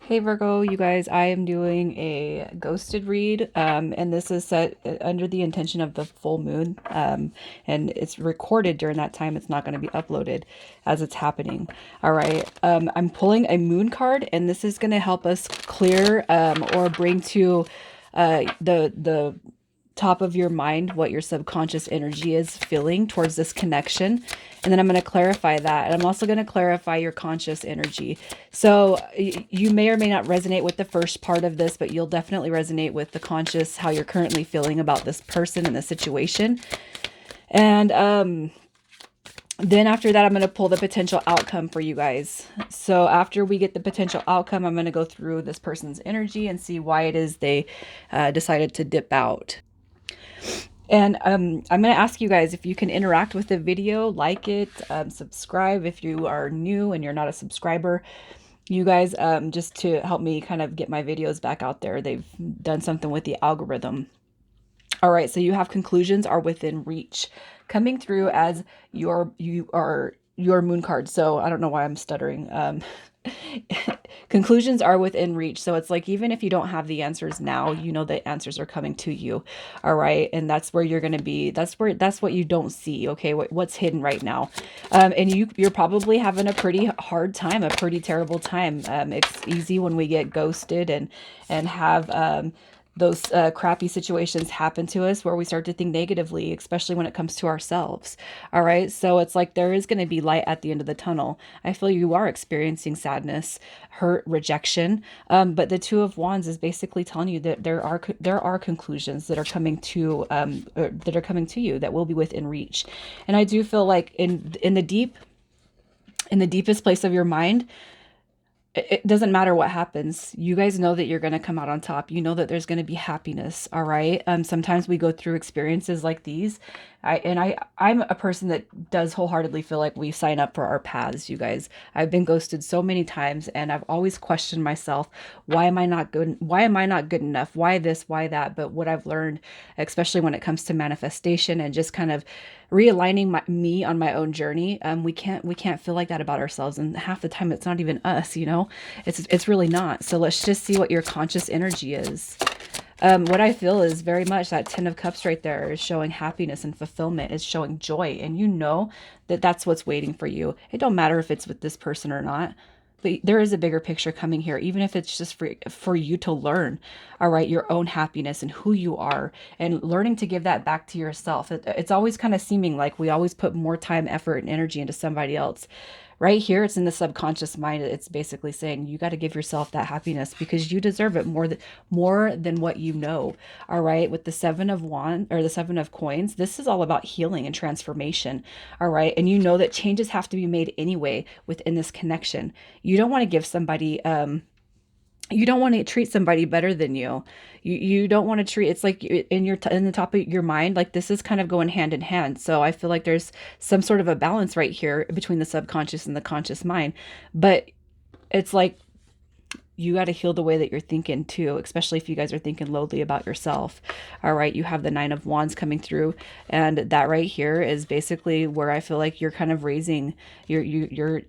Hey Virgo, you guys, I am doing a ghosted read, and this is set under the intention of the full moon, and it's recorded during that time. It's not going to be uploaded as it's happening. All right, I'm pulling a moon card, and this is going to help us clear or bring to the top of your mind what your subconscious energy is feeling towards this connection. And then I'm going to clarify that. And I'm also going to clarify your conscious energy. So you may or may not resonate with the first part of this, but you'll definitely resonate with the conscious, how you're currently feeling about this person and the situation. And then after that, I'm going to pull the potential outcome for you guys. So after we get the potential outcome, I'm going to go through this person's energy and see why it is they decided to dip out. And I'm going to ask you guys if you can interact with the video, like it, subscribe if you are new and you're not a subscriber. You guys, just to help me kind of get my videos back out there. They've done something with the algorithm. All right, so you have conclusions are within reach coming through as your moon card. So I don't know why I'm stuttering. Conclusions are within reach. So it's like, even if you don't have the answers now, you know the answers are coming to you. All right. And that's where you're going to be. That's what you don't see. Okay. What's hidden right now. And you're probably having a pretty hard time, a pretty terrible time. It's easy when we get ghosted and have, those crappy situations happen to us where we start to think negatively, especially when it comes to ourselves. All right. So it's like there is going to be light at the end of the tunnel. I feel you are experiencing sadness, hurt, rejection. But the Two of Wands is basically telling you that there are conclusions that are coming to you that will be within reach. And I do feel like in the deepest place of your mind, it doesn't matter what happens. You guys know that you're going to come out on top. You know that there's going to be happiness. All right. Sometimes we go through experiences like these. I'm a person that does wholeheartedly feel like we sign up for our paths, you guys. I've been ghosted so many times and I've always questioned myself. Why am I not good? Why am I not good enough? Why this? Why that? But what I've learned, especially when it comes to manifestation and just kind of realigning me on my own journey, we can't feel like that about ourselves, and half the time it's not even us, it's really not. So let's just see what your conscious energy is. What I feel is very much that Ten of Cups right there is showing happiness and fulfillment, is showing joy, and you know that that's what's waiting for you. It don't matter if it's with this person or not, but there is a bigger picture coming here, even if it's just for you to learn, all right, your own happiness and who you are, and learning to give that back to yourself. It's always kind of seeming like we always put more time, effort, and energy into somebody else. Right here, it's in the subconscious mind. It's basically saying you got to give yourself that happiness because you deserve it more than what you know. All right, with the Seven of Wands or the Seven of Coins, this is all about healing and transformation. All right, and you know that changes have to be made anyway within this connection. You don't want to give somebody you don't want to treat somebody better than you. You don't want to treat, it's like in the top of your mind, like this is kind of going hand in hand. So I feel like there's some sort of a balance right here between the subconscious and the conscious mind. But it's like you got to heal the way that you're thinking too, especially if you guys are thinking lowly about yourself. All right, you have the Nine of Wands coming through, and that right here is basically where I feel like you're kind of raising your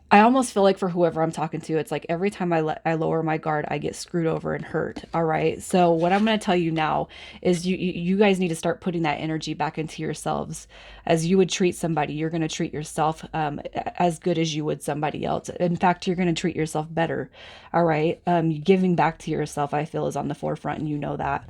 I almost feel like for whoever I'm talking to, it's like every time I lower my guard, I get screwed over and hurt. All right. So what I'm going to tell you now is you guys need to start putting that energy back into yourselves. As you would treat somebody, you're going to treat yourself as good as you would somebody else. In fact, you're going to treat yourself better. All right. Giving back to yourself, I feel, is on the forefront, and you know that.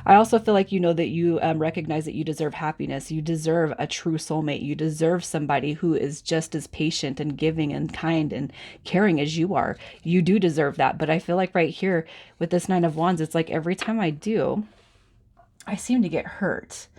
I also feel like you know that you recognize that you deserve happiness. You deserve a true soulmate. You deserve somebody who is just as patient and giving and kind and caring as you are. You do deserve that. But I feel like right here with this Nine of Wands, it's like every time I do, I seem to get hurt.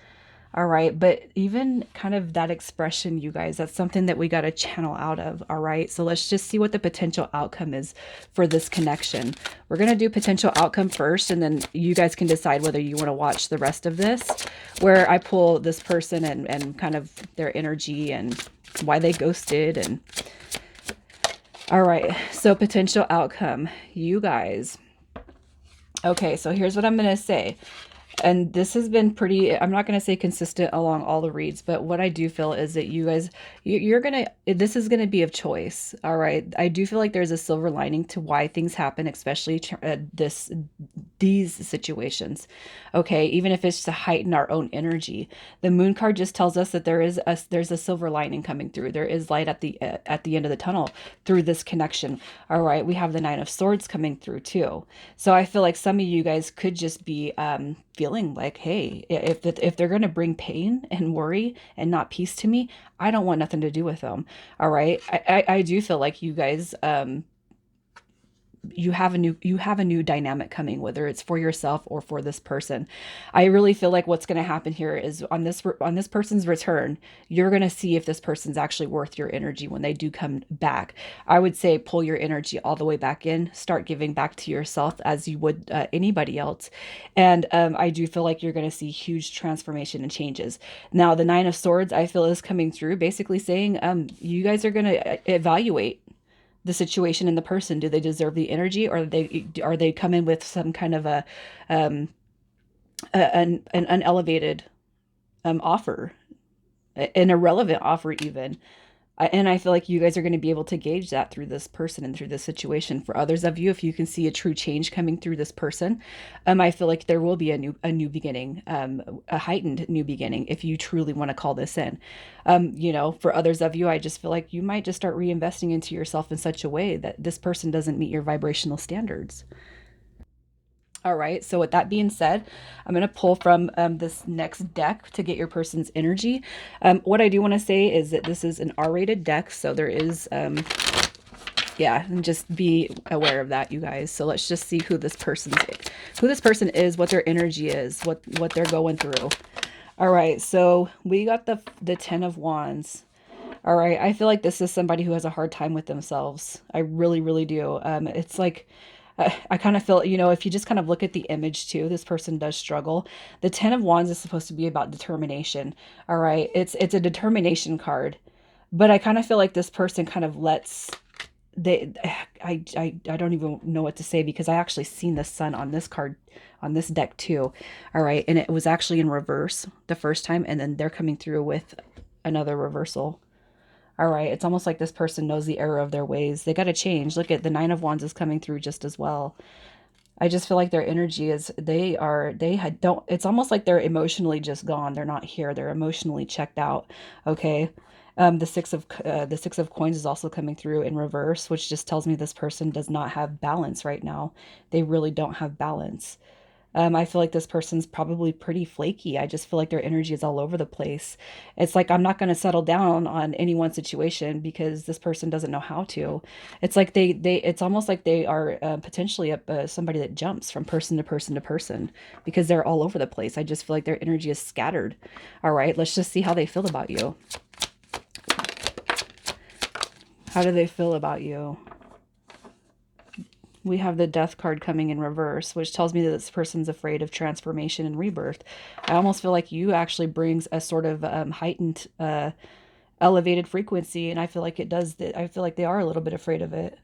All right. But even kind of that expression, you guys, that's something that we got to channel out of. All right. So let's just see what the potential outcome is for this connection. We're going to do potential outcome first, and then you guys can decide whether you want to watch the rest of this, where I pull this person and kind of their energy and why they ghosted. And all right. So potential outcome, you guys. Okay. So here's what I'm going to say. And this has been pretty, I'm not going to say consistent along all the reads, but what I do feel is that you guys, you're going to, this is going to be of choice. All right. I do feel like there's a silver lining to why things happen, especially these situations. Okay. Even if it's to heighten our own energy, the moon card just tells us that there's a silver lining coming through. There is light at the end of the tunnel through this connection. All right. We have the Nine of Swords coming through too. So I feel like some of you guys could just be feeling like, hey, if they're going to bring pain and worry and not peace to me, I don't want nothing to do with them. All right. I do feel like you guys you have a new dynamic coming, whether it's for yourself or for this person. I really feel like what's going to happen here is on this person's return, you're going to see if this person's actually worth your energy when they do come back. I would say pull your energy all the way back in, start giving back to yourself as you would anybody else. And I do feel like you're going to see huge transformation and changes. Now the Nine of Swords I feel is coming through, basically saying you guys are going to evaluate the situation and the person. Do they deserve the energy, or are they come in with some kind of um an unelevated offer, an irrelevant offer even. And I feel like you guys are going to be able to gauge that through this person and through this situation. For others of you, if you can see a true change coming through this person, I feel like there will be a new beginning, a heightened new beginning, if you truly want to call this in. For others of you, I just feel like you might just start reinvesting into yourself in such a way that this person doesn't meet your vibrational standards. All right. So with that being said, I'm going to pull from this next deck to get your person's energy. What I do want to say is that this is an R-rated deck, so there is, yeah, and just be aware of that, you guys. So let's just see who this person is, what their energy is, what they're going through. All right. So we got the Ten of Wands. All right. I feel like this is somebody who has a hard time with themselves. I really, really do. It's like I kind of feel, if you just kind of look at the image too, this person does struggle. The Ten of Wands is supposed to be about determination. All right. It's a determination card. But I kind of feel like this person kind of lets they I don't even know what to say, because I actually seen the sun on this card on this deck too. All right. And it was actually in reverse the first time, and then they're coming through with another reversal. All right, it's almost like this person knows the error of their ways. They got to change. Look at the Nine of Wands is coming through just as well. I just feel like their energy is they had don't it's almost like they're emotionally just gone. They're not here. They're emotionally checked out. Okay. The Six of Coins is also coming through in reverse, which just tells me this person does not have balance right now. They really don't have balance. I feel like this person's probably pretty flaky. I just feel like their energy is all over the place. It's like I'm not going to settle down on any one situation because this person doesn't know how to. It's like it's almost like they are potentially somebody that jumps from person to person to person because they're all over the place. I just feel like their energy is scattered. All right, let's just see how they feel about you. How do they feel about you? We have the Death card coming in reverse, which tells me that this person's afraid of transformation and rebirth. I almost feel like you actually brings a sort of heightened, elevated frequency, and I feel like it does that. I feel like they are a little bit afraid of it.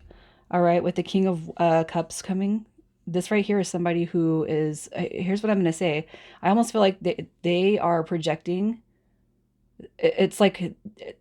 All right, with the King of Cups coming, this right here is somebody who is. Here's what I'm going to say. I almost feel like they are projecting. It's like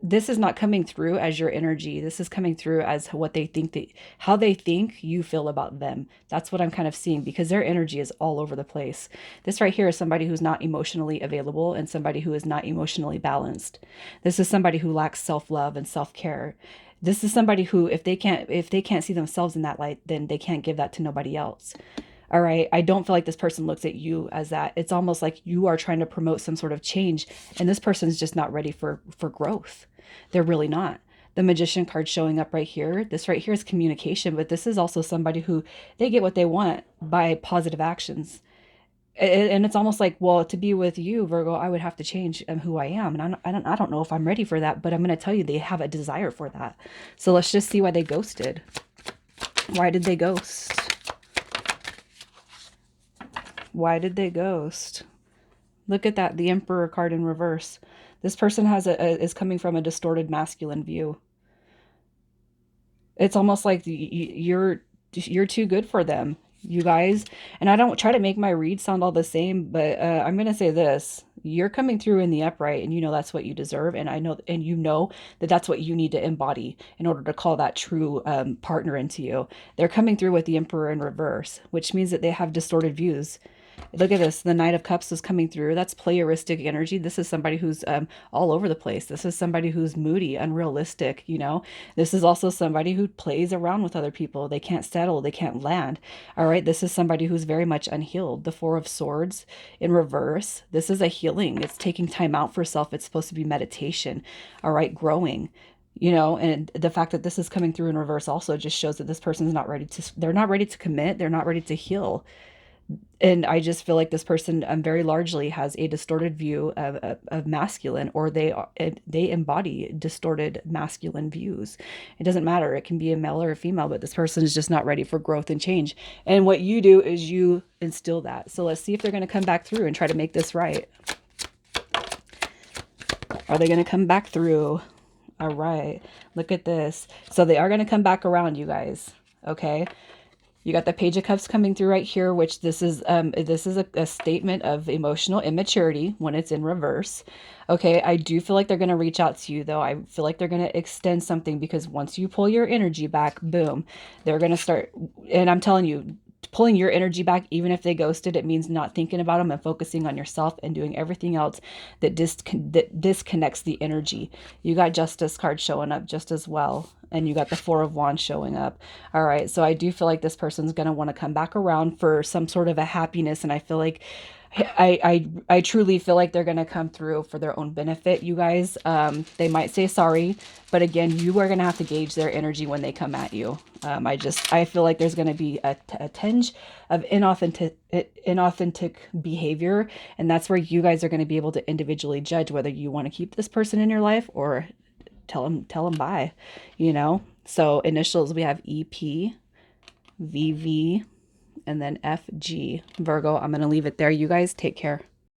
this is not coming through as your energy. This is coming through as what they think how they think you feel about them. That's what I'm kind of seeing, because their energy is all over the place. This right here is somebody who's not emotionally available and somebody who is not emotionally balanced. This is somebody who lacks self-love and self-care. This is somebody who, if they can't see themselves in that light, then they can't give that to nobody else. All right. I don't feel like this person looks at you as that. It's almost like you are trying to promote some sort of change, and this person's just not ready for growth. They're really not. The Magician card showing up right here. This right here is communication, but this is also somebody who they get what they want by positive actions. And it's almost like, well, to be with you, Virgo, I would have to change who I am. And I don't know if I'm ready for that, but I'm going to tell you they have a desire for that. So let's just see why they ghosted. Why did they ghost? Why did they ghost? Look at that, the Emperor card in reverse. This person is coming from a distorted masculine view. It's almost like you're too good for them. you guys. And I don't try to make my read sound all the same, but I'm going to say this. You're coming through in the upright, and you know that's what you deserve. And I know, and you know that that's what you need to embody in order to call that true partner into you. They're coming through with the Emperor in reverse, which means that they have distorted views. Look at this. The Knight of Cups is coming through. That's playeristic energy. This is somebody who's all over the place. This is somebody who's moody, unrealistic, you know. This is also somebody who plays around with other people. They can't settle. They can't land. All right. This is somebody who's very much unhealed. The Four of Swords in reverse. This is a healing. It's taking time out for self. It's supposed to be meditation. All right. Growing. You know, and the fact that this is coming through in reverse also just shows that this person's not ready to, they're not ready to commit. They're not ready to heal. And I just feel like this person very largely has a distorted view of masculine, or they embody distorted masculine views. It doesn't matter. It can be a male or a female, but this person is just not ready for growth and change. And what you do is you instill that. So let's see if they're going to come back through and try to make this right. Are they going to come back through? All right. Look at this. So they are going to come back around, you guys. Okay. You got the Page of Cups coming through right here, which this is a statement of emotional immaturity when it's in reverse. Okay, I do feel like they're going to reach out to you, though. I feel like they're going to extend something, because once you pull your energy back, boom, they're going to start. And I'm telling you, pulling your energy back, even if they ghosted, it means not thinking about them and focusing on yourself and doing everything else that disconnects the energy. You got Justice card showing up just as well. And you got the Four of Wands showing up. All right. So I do feel like this person's going to want to come back around for some sort of a happiness. And I feel like I truly feel like they're going to come through for their own benefit, you guys. They might say sorry, but again, you are going to have to gauge their energy when they come at you. I feel like there's going to be a tinge of inauthentic behavior. And that's where you guys are going to be able to individually judge whether you want to keep this person in your life or tell them bye, you know? So initials, we have EP, VV, and then FG. Virgo, I'm going to leave it there. You guys take care.